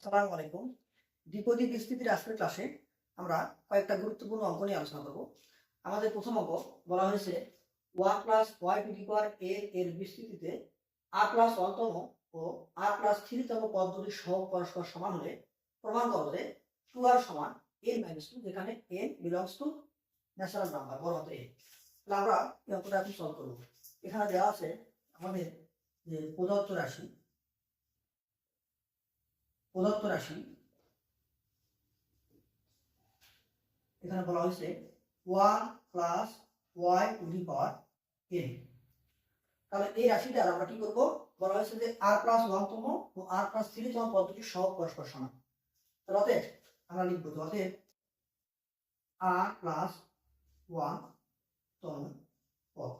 আসসালামু আলাইকুম। দ্বিপদী বিস্তৃতির আজকের ক্লাসে আমরা কয়েকটা গুরুত্বপূর্ণ অঙ্ক নিয়ে আলোচনা করব। আমাদের প্রথম অঙ্ক বলা হয়েছে one plus Y to the power এর বিস্তৃতিতে আর প্লাস ওয়ানতম ও আর প্লাস থ্রিতম পদ দুটির সহগ পরস্পর সমান হলে প্রমাণ করো যে টু আর সমান এন মাইনাস টু, যেখানে N belongs to natural number বড় হাতে এন। তাহলে আমরা এই অঙ্কটা এখন সলভ করবো। এখানে দেওয়া আছে আমাদের যে প্রদত্ত রাশি এখানে বলা হয়েছে one plus Y to the power n. তাহলে এই রাশিটার আমরা কি করবো, বলা হয়েছে যে আর প্লাস ওয়ানতম ও আর প্লাস থ্রিতম পদ্ধতির সহগ পরস্পর সমান। তাহলে অতএব আমরা লিখবো যে অতএব আর প্লাস ওয়ানতম পদ।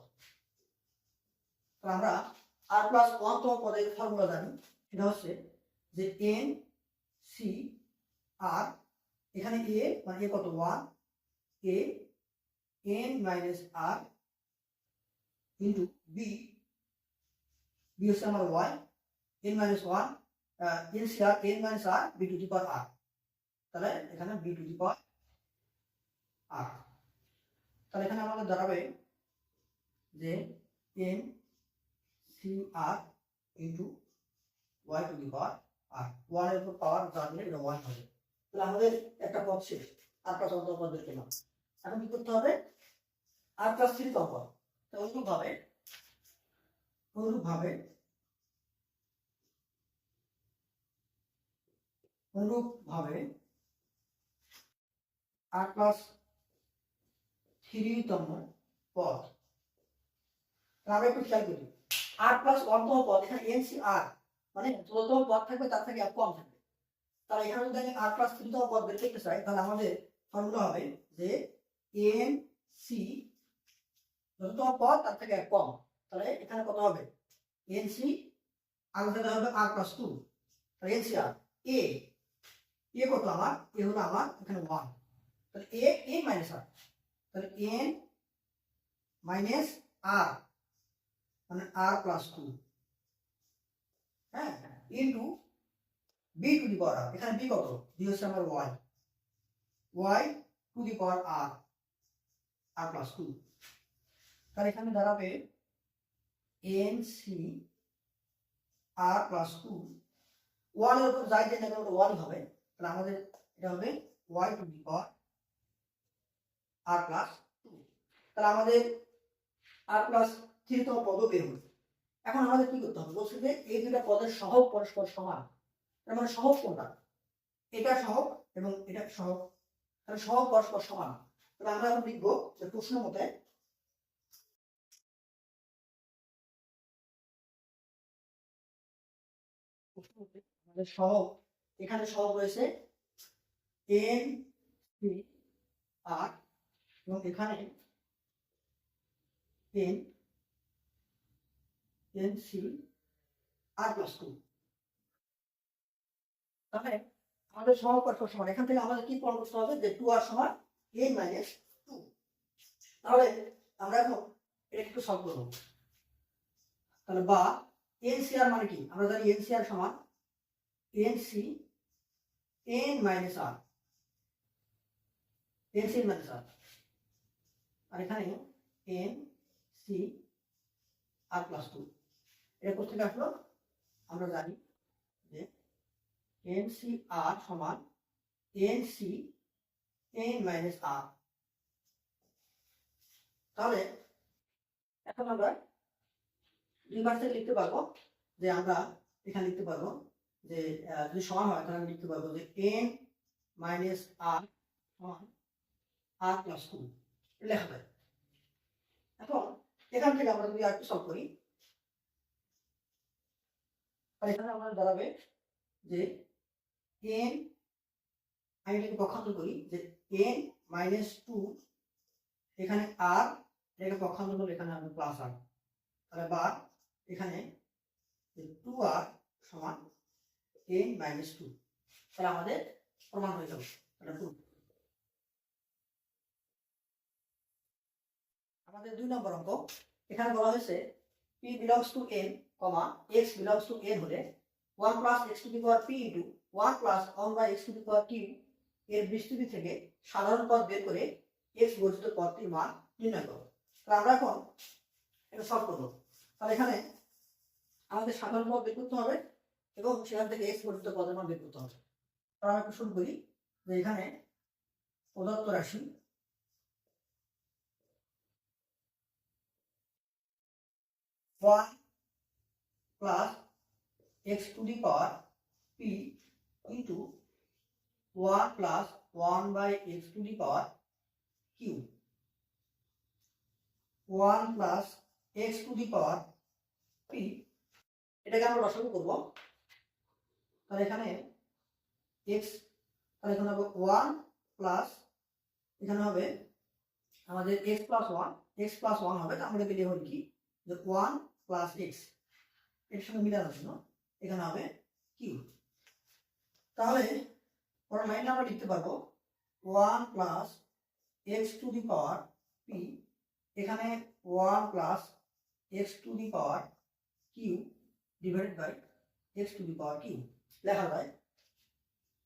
তাহলে আমরা আর প্লাস ওয়ানতম পদের ফর্মুলা জানি, সেটা হচ্ছে যে এন সি আর, এখানে এ মানে এ কত one, A N minus R into B, B হচ্ছে আমার Y, N minus one, N C R N minus R B to the power R. তাহলে এখানে B to the power R. তাহলে এখানে আমাদের দাঁড়াবে যে N C R into Y to the power R. ওয়ানের উপর পাওয়ার জানলে এটা ওয়ান হবে। তাহলে আমাদের একটা পদ শেষ, আর প্লাস ওয়ান পদ বের করলাম। এখন কি করতে হবে, আর প্লাস থ্রি তম পদ। তো অনুরূপভাবে আর প্লাস থ্রিতম পদ। আমরা একটু খেয়াল করি, আর প্লাস ওয়ানতম পদ, এখানে এন সি আর মানে যততম পদ থাকবে তার থেকে কম থাকবে। তাহলে এখানে যদি আমি আর প্লাস থ্রিতম পদ বের করতে চাই, তাহলে আমাদের ফর্মুলা হবে যে এন সি যততম পদ তার থেকে কম। তাহলে এখানে কত হবে, এন সি আলাদা হবে আর প্লাস টু, তাহলে এন সি আর এ কত আমার, এ হলো আমার এখানে ওয়ান, তাহলে এ মাইনাস আর, তাহলে এন মাইনাস আর মানে আর প্লাস টু, হ্যাঁ, into B to the power আর। এখানে বি কত, বি হচ্ছে আমার y to the power r plus two. তাহলে এখানে দাঁড়াবে n C r plus two, ওয়ানের উপর যাই যে নেবে ওটা ওয়ানই হবে। তাহলে আমাদের এটা হবে y to the power r plus two. তাহলে আমাদের আর প্লাস থ্রিতম পদও বের হবে। এখন আমাদের কি করতে হবে, বলছে যে এই দুটা পদের সহগ পরস্পর সমান। তার মানে সহগ কোনটা, এটা সহগ এবং এটা সহগ, তাহলে সহগ পরস্পর সমান। তাহলে আমরা এখন লিখবো যে প্রশ্ন মতে আমাদের সহগ, এখানে সহগ রয়েছে এন সি আর এবং এখানে N C r plus two. তাহলে আমাদের সহগ পরস্পর সমান, এখান থেকে আমাদের কি প্রমাণ করতে হবে যে টু আর সমান এন মাইনাস টু। তাহলে আমরা এখন এটা একটু সলভ করবো। তাহলে বা এন সি আর মানে কি, আমরা জানি এন সি আর সমান এন সি এন মাইনাস আর, এন সি মাইনাস আর, আর এখানে N C r plus two. এটা কোথেকে আসলো, আমরা জানি যে এন সি আর সমান এন সি এন মাইনাস আর। তাহলে এখন আমরা দুই পাশ থেকে লিখতে পারবো যে আমরা এখানে লিখতে পারবো যে যদি সমান হয় তাহলে আমি লিখতে পারবো যে এন মাইনাস আর সমান আর প্লাস টু লেখা যায়। এখন এখান থেকে আমরা যদি আর একটু সলভ করি, তাহলে এখানে আমাদের দাঁড়াবে যে এন, আমি এটাকে পক্ষান্তর করি যে এন মাইনাস টু, এখানে আর এটাকে পক্ষান্তর করলে এখানে হবে প্লাস আর। তাহলে বা এখানে টু আর সমান এন মাইনাস টু। তাহলে আমাদের প্রমাণ হয়ে যাবে এটা টু। আমাদের 2 নম্বর অঙ্ক, এখানে বলা হয়েছে p belongs to n, x belongs to n হলে 1 plus x to the power p into 1 plus 1 by x to the power q এর বিস্তৃতি থেকে সাধারণ পদ বের করে এক্স বর্জিত পদটির মান নির্ণয় করো। তাহলে আমরা এখন এটা সলভ করবো। তাহলে এখানে আমাদের সাধারণ পদ বের করতে হবে এবং সেখান থেকে এক্স বর্জিত পদের মান বের করতে হবে। তাহলে আমরা একটু শুরু করি যে এখানে প্রদত্ত রাশি one plus x to the power p into 1 plus 1 by x to the power q 1 plus x to the power p, এটাকে আমরা লসাগু করবো। তাহলে এখানে এক্স, তাহলে এখানে হবে 1 প্লাস, এখানে হবে আমাদের এক্স প্লাস 1 হবে, আমরা মিলিয়ে হল কি যে 1 প্লাস এক্স, এর সঙ্গে মিলানোর জন্য এখানে হবে কিউ। তাহলে পরের লাইনে আমরা লিখতে পারবো 1 plus x to the power p, এখানে 1 plus x to the power q divided by x to the power q লেখা যায়।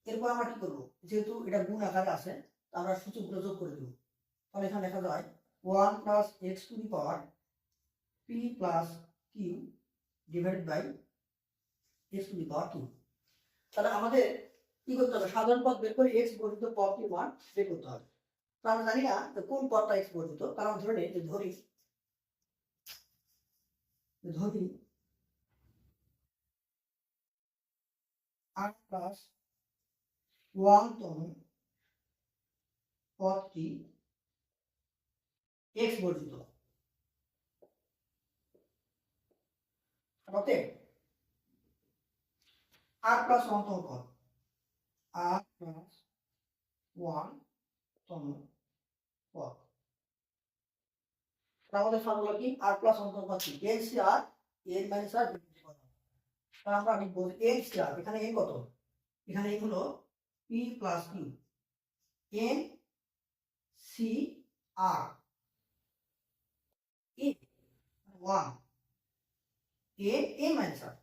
এরপর আমরা কি করবো, যেহেতু এটা গুণ আকারে আছে আমরা সূচকগুলো যোগ করে দেবো। তাহলে এখানে লেখা যায় 1 plus x to the power p plus q divided by x to the power q. তাহলে আমাদের কি করতে হবে, সাধারণ পদ বের করে এক্স বর্ধিত পদটির মান বের করতে হবে। তো আমরা জানি না কোন পদটা এক্স বর্ধিত, কারণ ধরে নেই যে ধরি r প্লাস 1তম পদটি এক্স বর্ধিত। অতএব r প্লাস 1তম পদ, r প্লাস 1তম পদ, আমাদের ফর্মুলা কি, r প্লাস 1তম পদ কি, LCR n মাইনাস r। তাহলে আমরা লিখব LCR, এখানে n কত, এখানে n হলো p plus q, n c r e 1 a n minus r,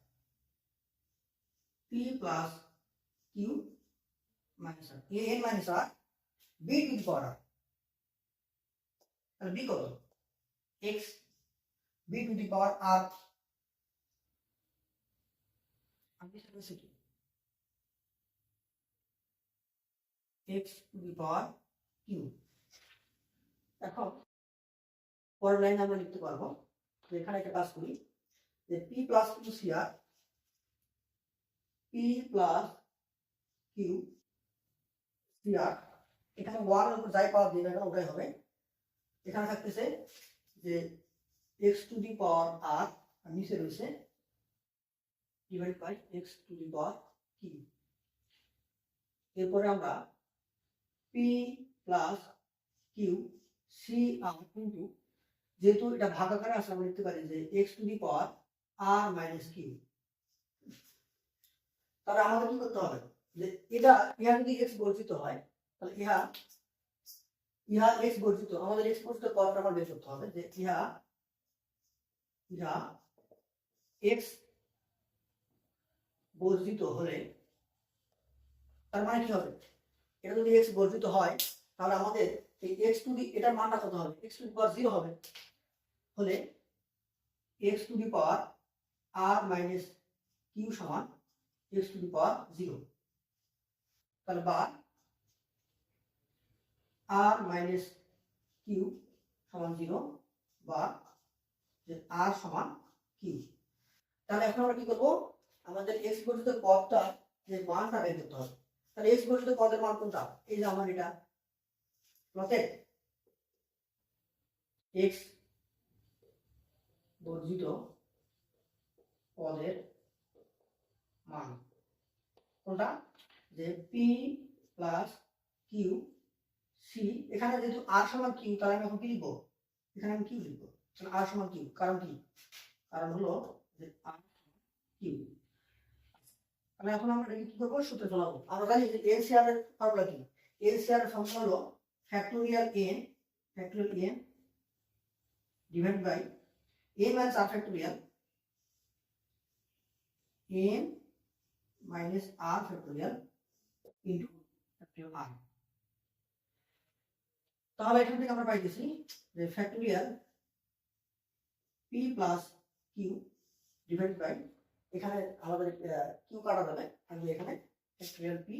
p plus q minus r, a n minus r, b to the power r, তাহলে b কত x, b to the power r, আমি সেটা শিখি x to the power q। এখন পরের line আমরা লিখতে পারবো, এখানে একটা কাজ করি যে p plus q cr, p plus q cr, এখানে 1 এর উপর যাই পাওয়ার দিই না ওটাই হবে। এখানে থাকতেছে যে x to the power r, আর নিচে রয়েছে divide by x to the power q। এরপরে আমরা p plus q cr into, যেহেতু এটা ভাগ আকারে আছে আমরা লিখতে পারি যে x to the power r minus q। তাহলে আমাদের কি করতে হবে, যে এটা ইহা যদি x বর্জিত হয় তাহলে ইহা x বর্জিত, আমাদের x বর্জিত পদটা আমরা বের করতে হবে যে ইহা x বর্জিত হলে, তার মানে কি হবে, এটা যদি x বর্জিত হয় তাহলে আমাদের এই x টু দি, এটার মানটা কত হবে, x টু দি পাওয়ার 0 হবে, হলে x to the power r minus q সমান x টু দি পাওয়ার 0। তাহলে বা r মাইনাস q সমান 0 বা যে r সমান q। তাহলে এখন আমরা কি করবো, আমাদের x বর্জিত পদটা যে মানটা বের করতে হবে। তাহলে x বর্জিত পদের মান কোনটা, এই যে আমার এটা, অতএব x বর্জিত পদের মান কোনটা, যে p প্লাস q c, এখানে যেহেতু r সমান q তাহলে আমি এখন কি লিখবো, এখানে আমি q লিখবো, r সমান q, কারণ কি, কারণ হলো যে r q। তাহলে এখন আমরা এটা কি করবো, সূত্রে চলাবো। আমরা জানি যে LCR এর ফর্মুলা কি, LCR এর ফর্মুলা হলো factorial n divide by n minus r factorial n minus R factorial into factorial R. তাহলে এখান থেকে আমরা পাইতেছি যে factorial P plus Q divide by, এখানে আমাদের কিউ কাটা যাবে, থাকবে এখানে ফ্যাক্টোরিয়াল পি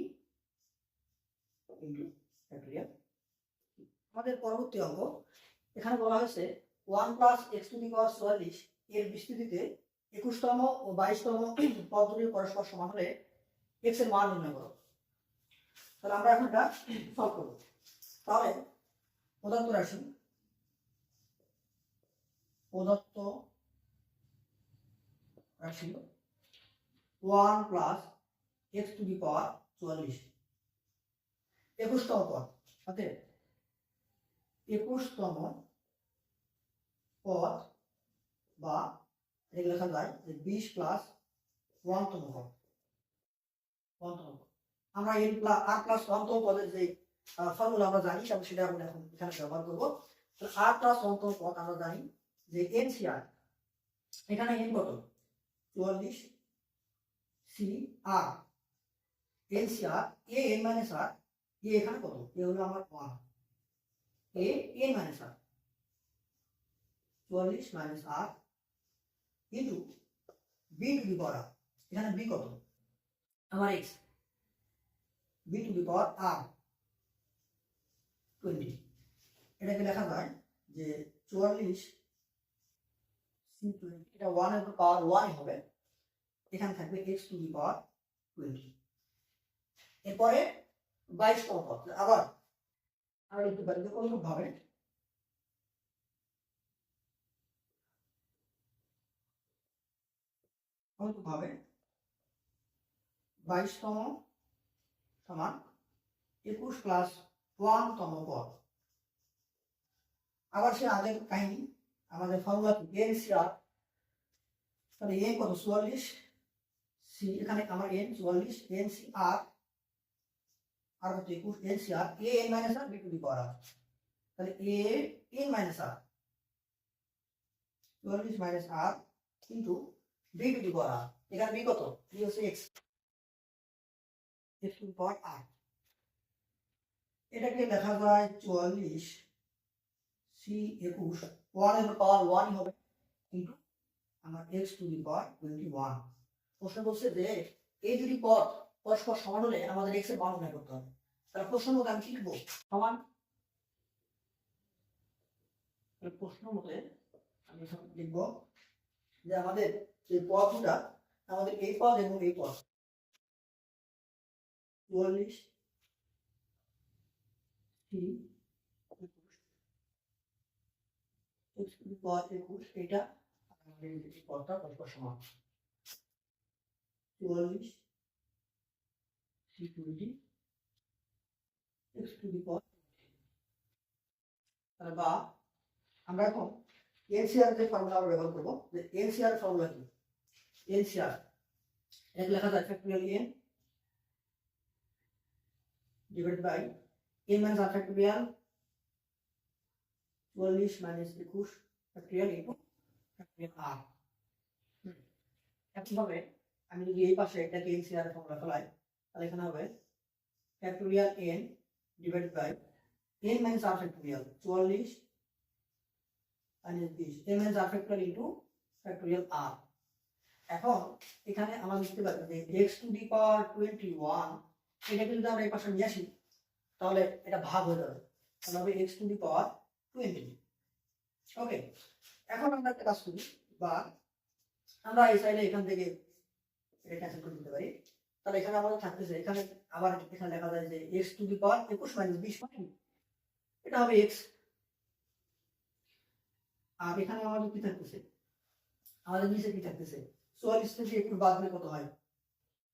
ইন্টু ফ্যাক্টোরিয়াল। আমাদের পরবর্তী অঙ্ক, এখানে বলা হয়েছে 1 প্লাস এক্স টু দি পাওয়ার 44 এর বিস্তৃতিতে 21তম ও 22তম পদ দুটি পরস্পর সমান হলে এক্স এর মান নির্ণয় করো। তাহলে আমরা এখন এটা সলভ করব। তাহলে প্রদত্ত রাশি, প্রদত্ত রাশি 1 প্লাস এক্স টু দি পাওয়ার 44 21তম পদ, অতএব 21তম পদ বা এটাকে লেখা যায় যে 20 প্লাস 1তম পদ। আমরা এন প্লাস আর প্লাস 1তম পদের যে ফর্মুলা আমরা জানি সেটা আমরা এখন এখানে ব্যবহার করবো। তো আর প্লাস 1তম পদ আমরা জানি যে এনসিআর, এখানে এন কত 44 C R NCR A N minus R, A এখানে কত, এ হলো আমার 1, A N minus R 44 minus R into B to the power আর, এখানে বি কত আমার X, B to the power R 20। এটাকে লেখা যায় যে 44 সি 20, এটা 1 এর পাওয়ার 1 হবে, এখানে থাকবে এক্স টু দি পাওয়ার 20। এরপরে 22তম পদ আবার আমরা লিখতে পারি যে অনুরূপ ভাবে 22তম সমান 21 প্লাস 1তম পদ। আবার সে আগের কাহিনী, আমাদের ফর্মুলা কি এনসিআর, তাহলে এন কত 44 সি, এখানে আমার এন 44 এনসিআর আর কত 21 NCR A N minus R B to the power R, তাহলে A N minus R 44 minus R into B to the power আর, এখানে বি কত, বি হচ্ছে X, X to the power R. এটাকে লেখা যায় 44 C 21, 1 এর পাওয়ার 1 হবে কিন্তু আমার এক্স টু দি পাওয়ার 21। প্রশ্ন বলছে যে এই দুটি পদ পরস্পর সমান হলে আমাদের এক্স এর মান নির্ণয় করতে হবে। তাহলে প্রশ্ন মতে আমি কি লিখবো, সমান, প্রশ্ন মতে আমি লিখবো যে আমাদের যে পদ দুটা, আমাদের এই পদ এবং এই পদ 44 সি 21 এক্স টু দি পাওয়ার 21, এটা আমাদের এই পদটা পরস্পর সমান 44 সি 20 এক্স টু দি পাওয়ার। তাহলে বা আমরা এখন এনসিআর যে ফর্মুলা আমরা ব্যবহার করবো, যে এনসিআর ফর্মুলা কি, এনসিআর এটা লেখা যায় factorial N divide by N minus R factorial 44 minus 21 factorial into factorial R. একইভাবে আমি যদি এই পাশে এটাকে এনসিআর ফর্মুলা ফেলাই, তাহলে এখানে হবে factorial N divide by N minus R factorial 44 minus 20 N minus R factorial into factorial R. এখন এখানে আমরা লিখতে পারি যে এক্স টু দি পাওয়ার 21, এটাকে যদি আমরা এই পাশে নিয়ে আসি তাহলে এটা ভাগ হয়ে যাবে, তাহলে হবে এক্স টু দি পাওয়ার 20। ওকে, এখন আমরা একটা কাজ করি, বা আমরা এই সাইডে এখান থেকে এটা ক্যান্সেল করে দিতে পারি। তাহলে এখানে আমাদের থাকতেছে, এখানে আবার এখানে লেখা যায় যে x to the power 21 minus 20 মানে এটা হবে এক্স। আর এখানে আমাদের কি থাকতেছে, আমাদের নিচে কি থাকতেছে 44 থেকে 21 বাদ দিলে কত হয়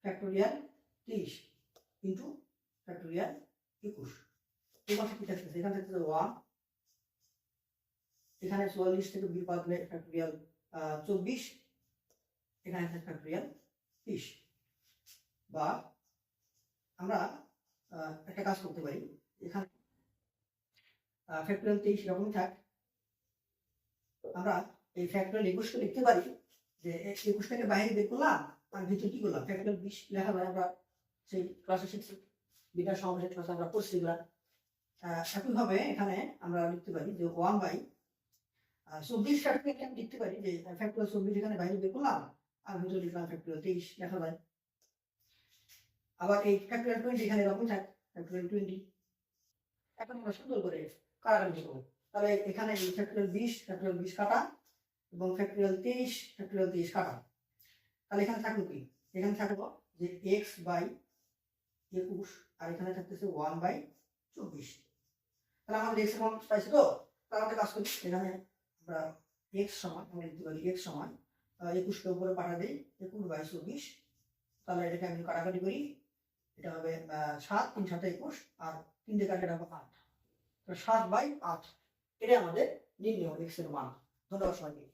ফ্যাক্টোরিয়াল 30 ইন্টু ফ্যাক্টোরিয়াল 21। এই পাশে কি থাকতেছে, এখানে থাকতেছে 1, এখানে 44 থেকে 20 বাদ দিলে ফ্যাক্টোরিয়াল 24, এখানে থাকছে ফ্যাক্টোরিয়াল 30। বা আমরা একটা কাজ করতে পারি, এখানে ফ্যাক্টোরিয়াল 23 এরকমই থাক, আমরা এই ফ্যাক্টোরিয়াল 21 লিখতে পারি যে 21টাকে বাইরে বের করলাম, আর ভিতরে কি করলাম, ফ্যাক্টরিয়াল 20 লেখা যায়, আমরা সেই ক্লাসে শিখছি, বিটা সমাবেশের ক্লাসে আমরা করছি এগুলা। একইভাবে এখানে আমরা লিখতে পারি যে 1/24 আমি লিখতে পারি যে ফ্যাক্টরিয়াল 24 এখানে বাইরে বের করলাম, আর ভিতরে লিখলাম ফ্যাক্টরিয়াল 23 লেখা যায়। আবার এই ফ্যাক্টরিয়াল 20 এখানে এরকম থাকে, ফ্যাক্টরিয়াল 20। এখন আমরা সুন্দর করে কাটাকাটি করবো। তাহলে এখানে ফ্যাক্টরিয়াল 20 কাটা এবং ফ্যাক্টরিয়াল 23 কাটা। তাহলে এখানে থাকলো কি, এখানে থাকবো যে x/21, আর এখানে থাকতেছে 1/24। তাহলে আমাদের x সমান পাইছি তো, তাহলে আমাদের কাজ করি, এখানে আমরা x সমান আমরা লিখতে পারি x সমান 21কে উপরে পাঠা দিই 21/24। তাহলে এটাকে আমি কাটাকাটি করি, এটা হবে 7, 3 7 21, আর 3 দিয়ে কাটলে হবে 8। 7/8 এটা আমাদের নির্ণয় x এর মান। ধন্যবাদ সবাইকে।